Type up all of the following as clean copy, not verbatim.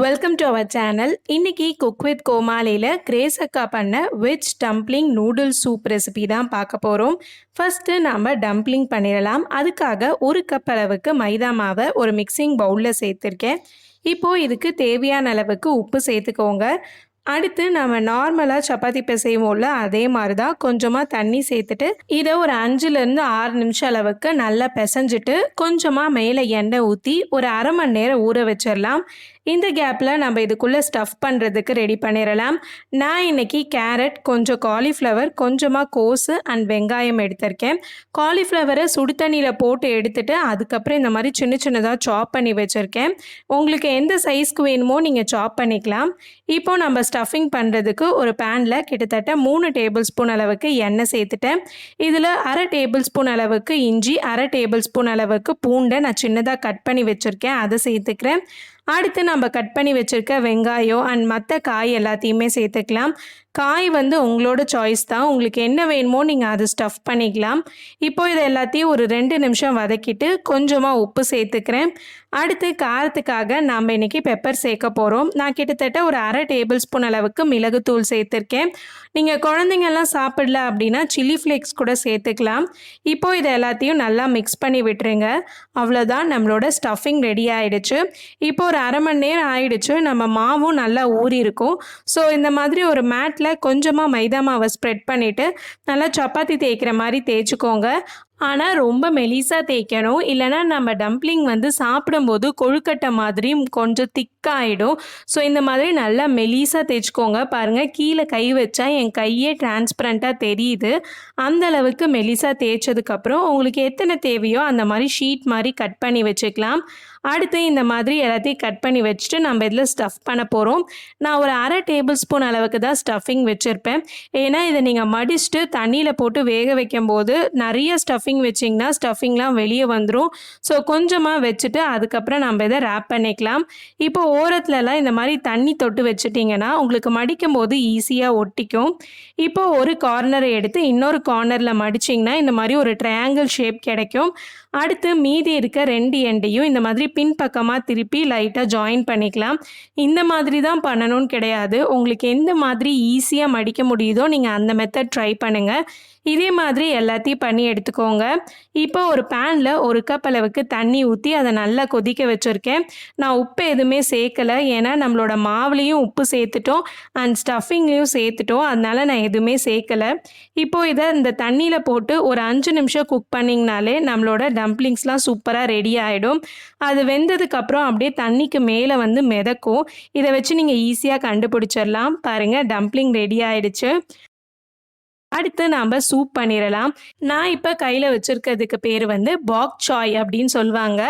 Welcome to our channel. இன்னைக்கு cook with கோமாளியில் Grace அக்கா பண்ண veg dumpling noodles soup recipe தான் பார்க்க போகிறோம். ஃபஸ்ட்டு நாம் டம்ப்ளிங் பண்ணிடலாம். அதுக்காக 1 கப் அளவுக்கு மைதா மாவை ஒரு மிக்சிங் பவுலில் சேர்த்துருக்கேன். இப்போது இதுக்கு தேவையான அளவுக்கு உப்பு சேர்த்துக்கோங்க. அடுத்து நம்ம நார்மலாக சப்பாத்தி பிசைவோம்ல, அதே மாதிரி தான் கொஞ்சமாக தண்ணி சேர்த்துட்டு இதை ஒரு 5லேருந்து 6 நிமிஷம் அளவுக்கு நல்லா பிசைஞ்சிட்டு கொஞ்சமாக மேலே எண்ணெய் ஊற்றி ஒரு அரை மணி நேரம் ஊற வச்சிடலாம். இந்த கேப்பில் நம்ம இதுக்குள்ளே ஸ்டஃப் பண்ணுறதுக்கு ரெடி பண்ணிடலாம். நான் இன்றைக்கி கேரட், கொஞ்சம் காலிஃப்ளவர், கொஞ்சமாக கோஸு அண்ட் வெங்காயம் எடுத்திருக்கேன். காலிஃப்ளவரை சுடு தண்ணியில் போட்டு எடுத்துட்டு அதுக்கப்புறம் இந்த மாதிரி சின்ன சின்னதாக சாப் பண்ணி வச்சுருக்கேன். உங்களுக்கு எந்த சைஸ்க்கு வேணுமோ நீங்கள் சாப் பண்ணிக்கலாம். இப்போது நம்ம ஸ்டஃபிங் பண்ணுறதுக்கு ஒரு பேனில் கிட்டத்தட்ட 3 டேபிள் ஸ்பூன் அளவுக்கு எண்ணெய் சேர்த்துட்டேன். இதில் அரை டேபிள் ஸ்பூன் அளவுக்கு இஞ்சி, அரை டேபிள் ஸ்பூன் அளவுக்கு பூண்டை நான் சின்னதாக கட் பண்ணி வச்சுருக்கேன், அதை சேர்த்துக்கிறேன். அடுத்து நம்ம கட் பண்ணி வச்சுருக்க வெங்காயம் அண்ட் மற்ற காய் எல்லாத்தையுமே சேர்த்துக்கலாம். காய் உங்களோட சாய்ஸ் தான், உங்களுக்கு என்ன வேணுமோ நீங்கள் அதை ஸ்டஃப் பண்ணிக்கலாம். இப்போது இதை எல்லாத்தையும் ஒரு 2 நிமிஷம் வதக்கிட்டு கொஞ்சமாக உப்பு சேர்த்துக்கிறேன். அடுத்து காரத்துக்காக நாம் இன்றைக்கி பெப்பர் சேர்க்க போகிறோம். நான் கிட்டத்தட்ட ஒரு அரை டேபிள் ஸ்பூன் அளவுக்கு மிளகுத்தூள் சேர்த்துருக்கேன். நீங்கள் குழந்தைங்கள்லாம் சாப்பிடல அப்படின்னா சில்லி ஃப்ளேக்ஸ் கூட சேர்த்துக்கலாம். இப்போது இதை எல்லாத்தையும் நல்லா மிக்ஸ் பண்ணி விட்டுருங்க. அவ்வளோதான், நம்மளோட ஸ்டஃபிங் ரெடி ஆகிடுச்சு. இப்போ ஒரு அரை மணி நேரம் ஆயிடுச்சு. நம்ம மாவும் நல்லா ஊறி இருக்கும். ஸோ இந்த மாதிரி ஒரு மேட்டில் கொஞ்சமாக மைதா மாவை ஸ்ப்ரெட் பண்ணிவிட்டு நல்லா சப்பாத்தி தேய்க்கிற மாதிரி தேய்ச்சிக்கோங்க. ஆனால் ரொம்ப மெலிசாக தேய்க்கணும், இல்லைனா நம்ம டம்ப்ளிங் சாப்பிடும்போது கொழுக்கட்டை மாதிரி கொஞ்சம் திக்காகிடும். ஸோ இந்த மாதிரி நல்லா மெலிசாக தேய்ச்சிக்கோங்க. பாருங்கள், கீழே கை வச்சா என் கையே டிரான்ஸ்பரண்ட்டாக தெரியுது. அந்த அளவுக்கு மெலிசாக தேய்ச்சதுக்கப்புறம் உங்களுக்கு எத்தனை தேவையோ அந்த மாதிரி ஷீட் மாதிரி கட் பண்ணி வச்சுக்கலாம். அடுத்து இந்த மாதிரி எல்லாத்தையும் கட் பண்ணி வச்சுட்டு நம்ம இதில் ஸ்டஃப் பண்ண போகிறோம். நான் ஒரு அரை டேபிள் ஸ்பூன் அளவுக்கு தான் ஸ்டஃபிங் வச்சுருப்பேன். ஏன்னா இதை நீங்கள் மடிச்சுட்டு தண்ணியில் போட்டு வேக வைக்கும்போது நிறைய ஸ்டஃபிங் வச்சிங்கன்னா ஸ்டஃபிங்லாம் வெளியே வந்துடும். ஸோ கொஞ்சமாக வச்சுட்டு அதுக்கப்புறம் நம்ம இதை ரேப் பண்ணிக்கலாம். இப்போ ஓரத்துலலாம் இந்த மாதிரி தண்ணி தொட்டு வச்சுட்டிங்கன்னா உங்களுக்கு மடிக்கும் போது ஈஸியாக ஒட்டிக்கும். இப்போது ஒரு கார்னரை எடுத்து இன்னொரு கார்னரில் மடிச்சிங்கன்னா இந்த மாதிரி ஒரு ட்ரையாங்கிள் ஷேப் கிடைக்கும். அடுத்து மீதி இருக்க 2 எண்டையும் இந்த மாதிரி பின்பக்கமாக திருப்பி லைட்டாக ஜாயின் பண்ணிக்கலாம். இந்த மாதிரி தான் பண்ணணும்னு கிடையாது, உங்களுக்கு எந்த மாதிரி ஈஸியாக மடிக்க முடியுதோ நீங்கள் அந்த மெத்தட் ட்ரை பண்ணுங்கள். இதே மாதிரி எல்லாத்தையும் பண்ணி எடுத்துக்கோங்க. இப்போ ஒரு பேனில் 1 கப் அளவுக்கு தண்ணி ஊற்றி அதை நல்லா கொதிக்க வச்சுருக்கேன். நான் உப்பு எதுவுமே சேர்க்கலை, ஏன்னா நம்மளோட மாவுலேயும் உப்பு சேர்த்துட்டோம் அண்ட் ஸ்டஃபிங்லேயும் சேர்த்துட்டோம், அதனால் நான் எதுவுமே சேர்க்கலை. இப்போது இதை இந்த தண்ணியில் போட்டு ஒரு 5 நிமிஷம் குக் பண்ணிங்கனாலே நம்மளோட டம்ப்ளிங்ஸ்லாம் சூப்பராக ரெடி ஆகிடும். அது வெந்ததுக்கப்புறம் அப்படியே தண்ணிக்கு மேலே மிதக்கும். இதை வச்சு நீங்கள் ஈஸியாக கண்டுபிடிச்சிடலாம். பாருங்கள், டம்ப்ளிங் ரெடி ஆகிடுச்சு. அடுத்து நாம் சூப் பண்ணிடலாம். நான் இப்போ கையில் வச்சுருக்கிறதுக்கு பேர் பாக் சாய் அப்படின்னு சொல்லுவாங்க.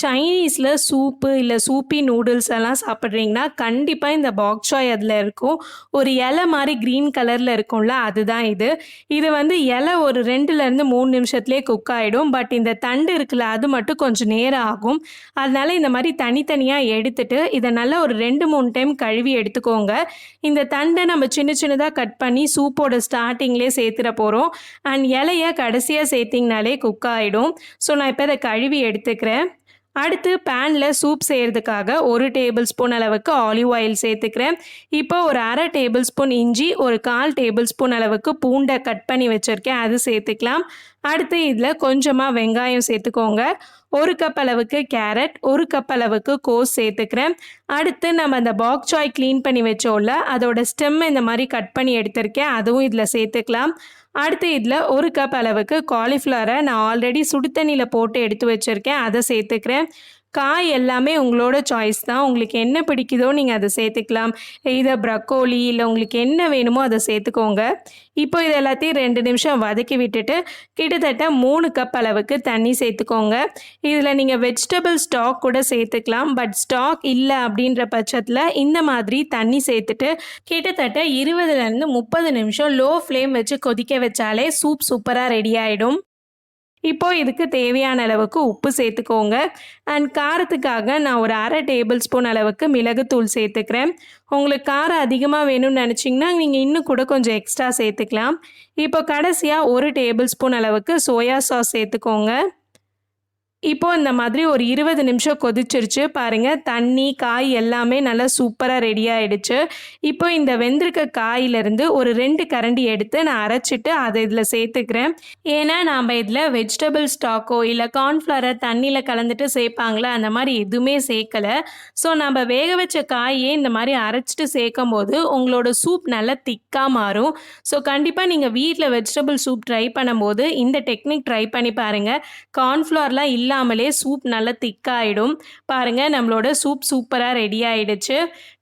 சைனீஸில் சூப்பு இல்லை சூப்பி நூடுல்ஸ் எல்லாம் சாப்பிட்றீங்கன்னா கண்டிப்பாக இந்த பாக் சாய் அதில் இருக்கும். ஒரு இலை மாதிரி க்ரீன் கலரில் இருக்கும்ல, அதுதான் இது. இது இலை ஒரு 2லேருந்து 3 நிமிஷத்துலேயே குக் ஆகிடும். பட் இந்த தண்டு இருக்குல்ல, அது மட்டும் கொஞ்சம் நேரம் ஆகும். அதனால் இந்த மாதிரி தனித்தனியாக எடுத்துட்டு இதை நல்லா ஒரு 2-3 டைம் கழுவி எடுத்துக்கோங்க. இந்த தண்டை நம்ம சின்ன சின்னதாக கட் பண்ணி சூப்போட ஸ்டார்டிங்லேயே சேர்த்துட போகிறோம். அண்ட் இலையை கடைசியாக சேர்த்திங்கனாலே குக் ஆகிடும். ஸோ நான் இப்போ இதை கழுவி எடுத்துக்கிறேன். அடுத்து பேனில் சூப் செய்கிறதுக்காக 1 டேபிள் ஸ்பூன் அளவுக்கு ஆலிவ் ஆயில் சேர்த்துக்கிறேன். இப்போ ஒரு அரை டேபிள் ஸ்பூன் இஞ்சி, ஒரு 1/4 டேபிள் ஸ்பூன் அளவுக்கு பூண்டை கட் பண்ணி வச்சுருக்கேன், அது சேர்த்துக்கலாம். அடுத்து இதில் கொஞ்சமாக வெங்காயம் சேர்த்துக்கோங்க. 1 கப் அளவுக்கு கேரட், 1 கப் அளவுக்கு கோஸ் சேர்த்துக்கிறேன். அடுத்து நம்ம அந்த பாக் சாய் க்ளீன் பண்ணி வச்சோம்ல, அதோட ஸ்டெம் இந்த மாதிரி கட் பண்ணி எடுத்திருக்கேன், அதுவும் இதில் சேர்த்துக்கலாம். அடுத்து இதில் 1 கப் அளவுக்கு காலிஃப்ளவரை நான் ஆல்ரெடி சுடு தண்ணியில் போட்டு எடுத்து வச்சுருக்கேன், அதை சேர்த்துக்கிறேன். காய் எல்லாமே உங்களோட சாய்ஸ் தான், உங்களுக்கு என்ன பிடிக்குதோ நீங்கள் அதை சேர்த்துக்கலாம். இதை ப்ரக்கோலி இல்லை உங்களுக்கு என்ன வேணுமோ அதை சேர்த்துக்கோங்க. இப்போ இது எல்லாத்தையும் 2 நிமிஷம் வதக்கி விட்டுட்டு கிட்டத்தட்ட 3 கப் அளவுக்கு தண்ணி சேர்த்துக்கோங்க. இதில் நீங்கள் வெஜிடபிள் ஸ்டாக் கூட சேர்த்துக்கலாம். பட் ஸ்டாக் இல்லை அப்படின்ற பட்சத்தில் இந்த மாதிரி தண்ணி சேர்த்துட்டு கிட்டத்தட்ட 20லேருந்து 30 நிமிஷம் லோ ஃப்ளேம் வச்சு கொதிக்க வச்சாலே சூப் சூப்பராக ரெடி ஆகிடும். இப்போது இதுக்கு தேவையான அளவுக்கு உப்பு சேர்த்துக்கோங்க. அண்ட் காரத்துக்காக நான் ஒரு அரை டேபிள் ஸ்பூன் அளவுக்கு மிளகுத்தூள் சேர்த்துக்கிறேன். உங்களுக்கு காரம் அதிகமாக வேணும்னு நினச்சிங்கன்னா நீங்கள் இன்னும் கூட கொஞ்சம் எக்ஸ்ட்ரா சேர்த்துக்கலாம். இப்போ கடைசியாக 1 டேபிள் ஸ்பூன் அளவுக்கு சோயா சாஸ் சேர்த்துக்கோங்க. இப்போ இந்த மாதிரி ஒரு 20 நிமிஷம் கொதிச்சிருச்சு பாருங்க. தண்ணி, காய் எல்லாமே நல்லா சூப்பரா ரெடி ஆயிடுச்சு. இப்போ இந்த வெந்திருக்க காயிலிருந்து ஒரு 2 கரண்டி எடுத்து நான் அரைச்சிட்டு அதை இதில் சேர்த்துக்கிறேன். ஏன்னா நாம் இதில் வெஜிடபிள் ஸ்டாக்கோ இல்லை கார்ன்ஃப்ளவரை தண்ணியில் கலந்துட்டு சேர்ப்பாங்களே அந்த மாதிரி எதுவுமே சேர்க்கலை. ஸோ நம்ம வேக வச்ச காயே இந்த மாதிரி அரைச்சிட்டு சேர்க்கும் போது உங்களோட சூப் நல்லா திக்காக மாறும். ஸோ கண்டிப்பாக நீங்கள் வீட்டில் வெஜிடபிள் சூப் ட்ரை பண்ணும்போது இந்த டெக்னிக் ட்ரை பண்ணி பாருங்கள். கார்ன்ஃப்ளவர்லாம் இல்லாமலே சூப் நல்லா திக்காயிடும். பாருங்கள் நம்மளோட சூப் சூப்பராக ரெடி ஆயிடுச்சு.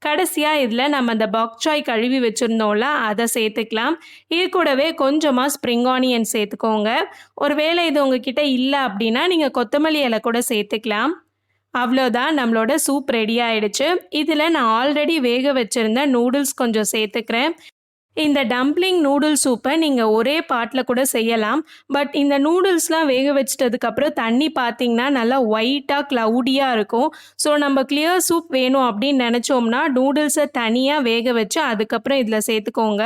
கடைசியாக இதில் நம்ம அந்த பாக்சாய் கழுவி வச்சுருந்தோம்ல அதை சேர்த்துக்கலாம். இது கூடவே கொஞ்சமாக ஸ்ப்ரிங் ஆனியன் சேர்த்துக்கோங்க. ஒருவேளை இது உங்ககிட்ட இல்லை அப்படின்னா நீங்கள் கொத்தமல்லி இலை கூட சேர்த்துக்கலாம். அவ்வளோதான், நம்மளோட சூப் ரெடி ஆயிடுச்சு. இதில் நான் ஆல்ரெடி வேக வச்சுருந்த நூடுல்ஸ் கொஞ்சம் சேர்த்துக்கிறேன். இந்த டம்ப்ளிங் நூடுல் சூப்பை நீங்கள் ஒரே பாட்டில் கூட செய்யலாம். பட் இந்த நூடுல்ஸ்லாம் வேக வச்சிட்டதுக்கப்புறம் தண்ணி பார்த்தீங்கன்னா நல்லா ஒயிட்டாக க்ளவுடியாக இருக்கும். ஸோ நம்ம கிளியர் சூப் வேணும் அப்படின்னு நினச்சோம்னா நூடுல்ஸை தனியாக வேக வச்சு அதுக்கப்புறம் இதில் சேர்த்துக்கோங்க.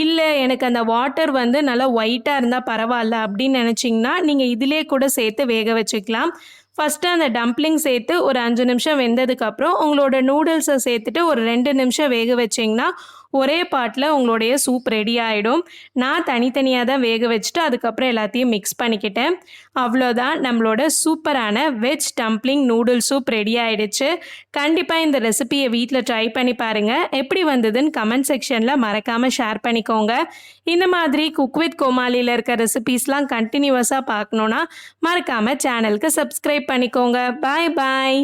இல்லை எனக்கு அந்த வாட்டர் வந்து நல்லா ஒயிட்டாக இருந்தால் பரவாயில்ல அப்படின்னு நினச்சிங்கன்னா நீங்கள் இதிலே கூட சேர்த்து வேக வச்சுக்கலாம். ஃபஸ்ட்டு அந்த டம்ப்ளிங் சேர்த்து ஒரு 5 நிமிஷம் வெந்ததுக்கப்புறம் உங்களோட நூடுல்ஸை சேர்த்துட்டு ஒரு 2 நிமிஷம் வேக வச்சிங்கன்னா ஒரே பாட்டில் உங்களுடைய சூப் ரெடி ஆகிடும். நான் தனித்தனியாக தான் வேக வச்சுட்டு அதுக்கப்புறம் எல்லாத்தையும் மிக்ஸ் பண்ணிக்கிட்டேன். அவ்வளோதான், நம்மளோட சூப்பரான veg dumpling noodle soup ready ஆகிடுச்சு. கண்டிப்பாக இந்த ரெசிபியை வீட்டில் ட்ரை பண்ணி பாருங்கள். எப்படி வந்ததுன்னு கமெண்ட் செக்ஷனில் மறக்காமல் ஷேர் பண்ணிக்கோங்க. இந்த மாதிரி குக் வித் கோமாளியில் இருக்க ரெசிபீஸ்லாம் கண்டினியூவஸாக பார்க்கணுன்னா மறக்காமல் சேனலுக்கு சப்ஸ்கிரைப் பண்ணிக்கோங்க. பாய் பாய்.